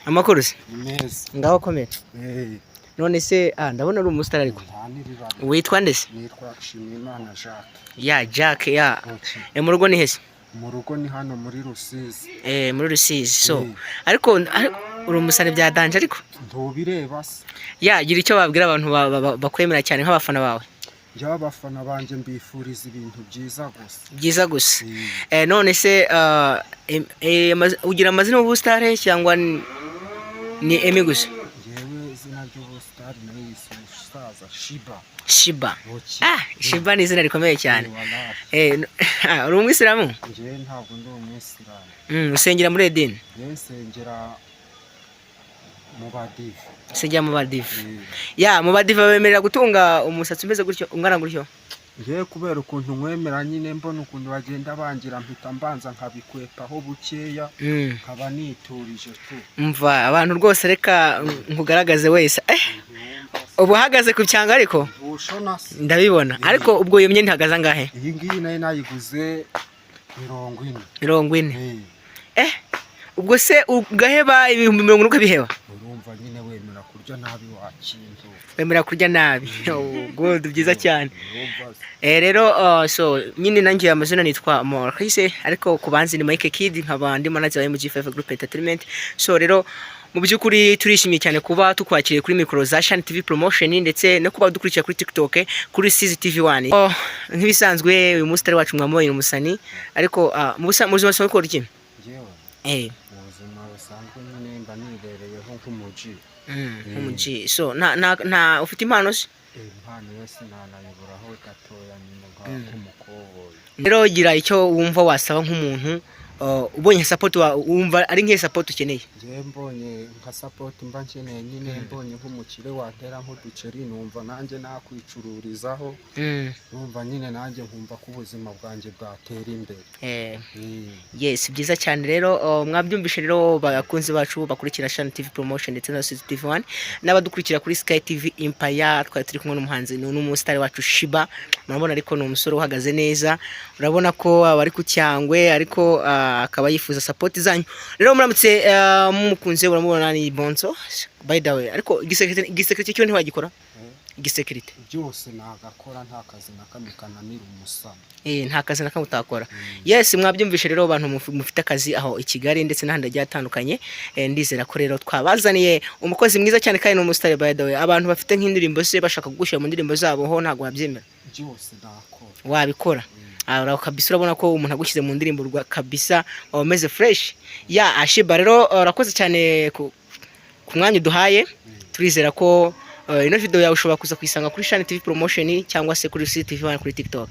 Amakuru se Neza. ngaho komera. None se ndabona ari umustar ariko. Witwa ndese? Nitwa Shimimana Jacques. Ya Jacques ya. Mu rugo ni hese? Mu rugo ni hano muri Rusizi. Muri Rusizi. So ariko uri umusare bya danje ariko. Ntubireba se. Ya gira icyo babwira abantu bakwemera cyane nk'abafana bawe. Njya abafana banje mbifuriza ibintu byiza gusa. Byiza gusa. None se ugira amazina y'ubustare cyangwa ni Emi gusa? Yewe izina ry'ubustare nayo yisusaza Shiba. Shiba. Shiba ni izina rikomeye cyane. Uri umwisilamu? Nje ntabwo ndi umwisilamu. Usengera muri Edeni? Nsengera mu Badive. Sejya mu Badive. Ya mu Badive bemerera gutunga umusatsi umeze gutyo ungana gutyo. Ngiye kubera ukuntu nkwemera nyine mbona ukuntu bagenda bangira mpita mbanza nkabikwepaho bukeya nkaba niturije tu. Mva abantu rwose reka nkugaragaze wese. Ubu hagaze ku cyanga ariko ndabibona ariko ubwo iyo myenda ihagaze angahe? Iyi ngiyi nayo nayiguze 40. 40. Ubwo se ugaheba ibihumbi 40 ukabiheba? Urumva nyine wemera kurya nabi wakintu. Wemera kurya nabi. God byiza cyane. Rero so nyine nangiye amazina nitwa Maurice ariko kubanzi ni Mike Kid nkaba ndi manager wa MG5 Group Entertainment. So rero mu byukuri turishimye cyane kuba tukwakiriye kuri micro za Shan TV Promotion ndetse no kuba dukurikira kuri TikTok kuri Sizi TV1. Nk'ibisanzwe uyu mustar wacu mwamoye umusani ariko mu buzima bwo gukora iki? Ubuzima busanzwe nyine mba nibereyeho nk'umuji. Nk'umuji. So na ufite impano se? Impano yose nanayiburaho gatoya nyine nk'umukoboyi. Rero gira icyo wumva wasaba nk'umuntu ubonye support wumva ari nk'iyo support ukeneye? Nje mbonye nka support mba nkeneye nyine mbonye nk'umukire watera nk'uduceri numva nanjye nakwicururizaho. Numva nyine nanjye nkumva ko ubuzima bwanjye bwatera imbere. Yes byiza cyane rero mwabyumvishe rero bakunze bacu bakurikira Shan TV Promotion ndetse na Sizi TV1 n'abadukurikira kuri Sky TV Empire twari turi kumwe n'umuhanzi n'umustar wacu Shiba. Murabona ariko ni umusore uhagaze neza, urabona ko abari ku cyangwe ariko akaba yifuza support zanyu. Rero muramutse mukunze uramubona ni Bonzo by the way ariko igisekirite cyo ntiwagikora? Igisekirite byose nagakora nta kazi nakamwe kananira umusana. Nta kazi nakamwe utakora. Yes mwabyumvishe rero abantu mufite akazi aho i Kigali ndetse n'ahandi agiye atandukanye. Ndizera ko rero twabazaniye umukozi mwiza cyane kandi no umustar by the way. Abantu bafite nk'indirimbo se bashaka kugushyira mu ndirimbo zabo ho ntago wabyemera? Byose nakora. Wabikora? Kabisa urabona ko umuntu agushyize mu ndirimbo kabisa wameze fresh. Ya Shiba rero urakoze cyane ku mwanya duhaye. Turizera ko ino video yawe ushobora kuza kuyisanga kuri Shan TV Promotion cyangwa se kuri Sizi TV1 kuri TikTok.